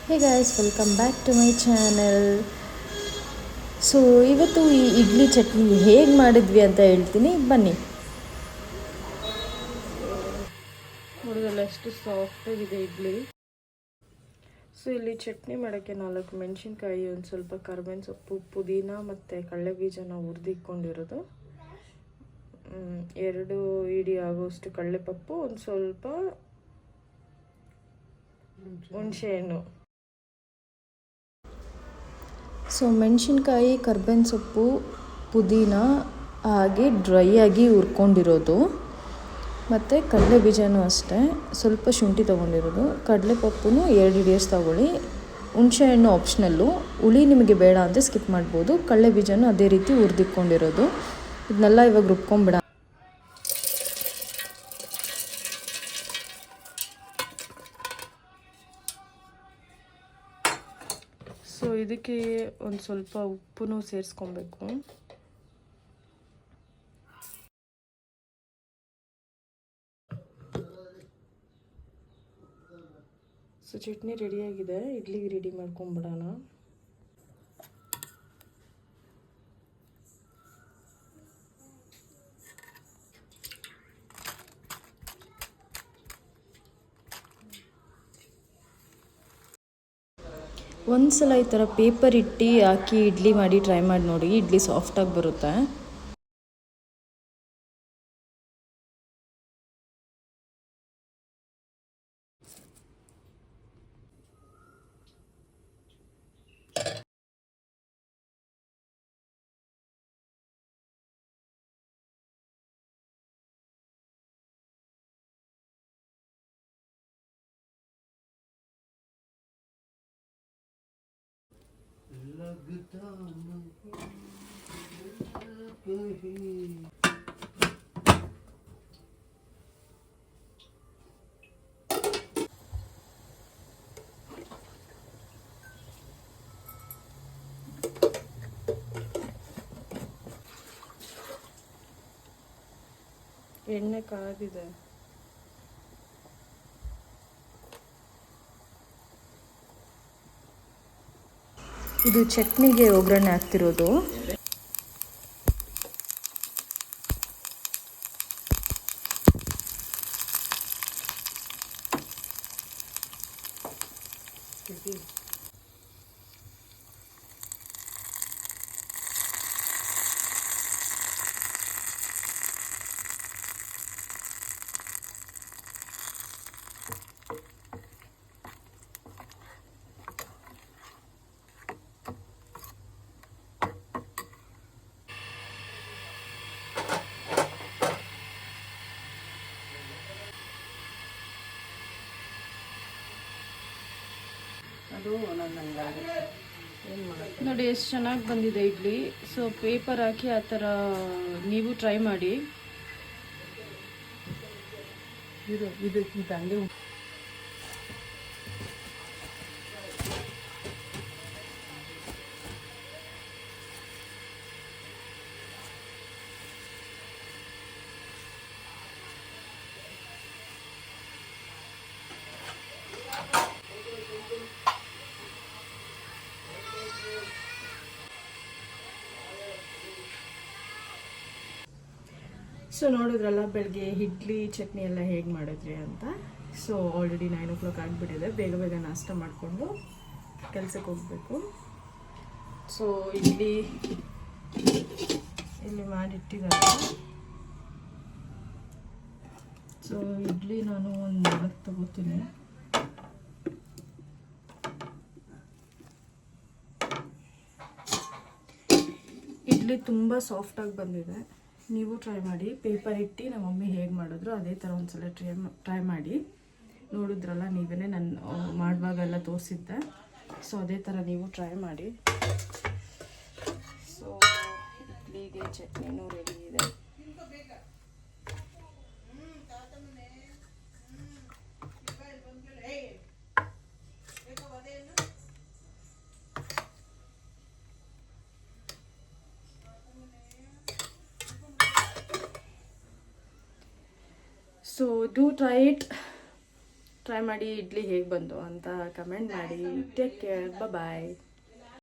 Hey guys, welcome back to my channel. So ಇವತ್ತು ಈ ಇಡ್ಲಿ ಚಟ್ನಿ ಹೇಗೆ ಮಾಡಿದ್ವಿ ಅಂತ ಹೇಳ್ತೀನಿ, ಬನ್ನಿ. ನೋಡೋದಲ್ಲ ಎಷ್ಟು ಸಾಫ್ಟಾಗಿದೆ ಇಡ್ಲಿ. ಸೊ ಇಲ್ಲಿ ಚಟ್ನಿ ಮಾಡೋಕ್ಕೆ 4 ಮೆಣಸಿನ್ಕಾಯಿ, ಒಂದು ಸ್ವಲ್ಪ ಕರಿಬೇವಿನ ಸೊಪ್ಪು, ಪುದೀನ ಮತ್ತು ಕಡಲೆಬೀಜನ ಹುರಿದಿಟ್ಕೊಂಡಿರೋದು, 2 ಇಡಿ ಆಗೋಷ್ಟು ಕಡಲೆಪಪ್ಪು, ಒಂದು ಸ್ವಲ್ಪ ಹುಣಸೆಹಣ್ಣು. ಸೊ ಮೆಣಸಿನ್ಕಾಯಿ, ಕರ್ಬೇವಿನ ಸೊಪ್ಪು, ಪುದೀನ ಹಾಗೆ ಡ್ರೈ ಆಗಿ ಹುರ್ಕೊಂಡಿರೋದು, ಮತ್ತು ಕಡಲೆ ಬೀಜನೂ ಅಷ್ಟೇ, ಸ್ವಲ್ಪ ಶುಂಠಿ ತೊಗೊಂಡಿರೋದು, ಕಡಲೆಪಪ್ಪು 2 ಹಿಡಿಯಷ್ಟು ತೊಗೊಳ್ಳಿ. ಹುಣಸೆಹಣ್ಣು ಆಪ್ಷನಲ್ಲು, ಹುಳಿ ನಿಮಗೆ ಬೇಡ ಅಂದರೆ ಸ್ಕಿಪ್ ಮಾಡ್ಬೋದು. ಕಡಲೆ ಬೀಜನೂ ಅದೇ ರೀತಿ ಹುರಿದಿಟ್ಕೊಂಡಿರೋದು. ಇದನ್ನೆಲ್ಲ ಇವಾಗ ರುಬ್ಕೊಂಬಿಡ. ಸೊ ಇದಕ್ಕೆ ಒಂದು ಸ್ವಲ್ಪ ಉಪ್ಪು ಸೇರಿಸ್ಕೊಬೇಕು. ಸೊ ಚಟ್ನಿ ರೆಡಿಯಾಗಿದೆ, ಇಡ್ಲಿಗೆ ರೆಡಿ ಮಾಡ್ಕೊಂಬಿಡೋಣ. ಒಂದ್ಸಲ ಈ ಥರ ಪೇಪರ್ ಇಟ್ಟು ಹಾಕಿ ಇಡ್ಲಿ ಮಾಡಿ ಟ್ರೈ ಮಾಡಿ ನೋಡಿ, ಇಡ್ಲಿ ಸಾಫ್ಟಾಗಿ ಬರುತ್ತೆ. ಎಣ್ಣೆ ಕಾದಿದೆ. ಇದು ಚಟ್ನಿಗೆ ಒಗ್ಗರಣೆ ಹಾಕ್ತಿರೋದು. ನೋಡಿ ಎಷ್ಟು ಚೆನ್ನಾಗಿ ಬಂದಿದೆ ಇಡ್ಲಿ. ಸೊ ಪೇಪರ್ ಹಾಕಿ ಆ ಥರ ನೀವು ಟ್ರೈ ಮಾಡಿ. ಸೊ ನೋಡಿದ್ರಲ್ಲ ಬೆಳಗ್ಗೆ ಇಡ್ಲಿ ಚಟ್ನಿ ಎಲ್ಲ ಹೇಗೆ ಮಾಡಿದ್ರಿ ಅಂತ. ಸೊ ಆಲ್ರೆಡಿ 9 o'clock ಆಗಿಬಿಟ್ಟಿದೆ, ಬೇಗ ಬೇಗ ನಾಷ್ಟ ಮಾಡಿಕೊಂಡು ಕೆಲಸಕ್ಕೆ ಹೋಗಬೇಕು. ಸೊ ಇಲ್ಲಿ ಮಾಡಿಟ್ಟಿದ್ದಾರೆ. ಸೊ ಇಡ್ಲಿ ನಾನು ಒಂದು 4 ತಗೋತೀನಿ. ಇಡ್ಲಿ ತುಂಬ ಸಾಫ್ಟಾಗಿ ಬಂದಿದೆ, ನೀವು ಟ್ರೈ ಮಾಡಿ. ಪೇಪರ್ ಇಟ್ಟು ನಮ್ಮ ಮಮ್ಮಿ ಹೇಗೆ ಮಾಡಿದ್ರು ಅದೇ ಥರ ಒಂದ್ಸಲ ಟ್ರೈ ಮಾಡಿ. ನೋಡಿದ್ರಲ್ಲ ನೀವೇ, ನಾನು ಮಾಡುವಾಗೆಲ್ಲ ತೋರಿಸಿದ್ದೆ. ಸೊ ಅದೇ ಥರ ನೀವು ಟ್ರೈ ಮಾಡಿ. ಸೊ ಇಡ್ಲಿಗೆ ಚಟ್ನಿನೂ ರೆಡಿ ಇದೆ. So do try it. Try ಮಾಡಿ ಇಡ್ಲಿ ಹೇಗೆ ಬಂತು ಅಂತ ಕಮೆಂಟ್ ಮಾಡಿ. ಟೇಕ್ ಕೇರ್, ಬಾಯ್.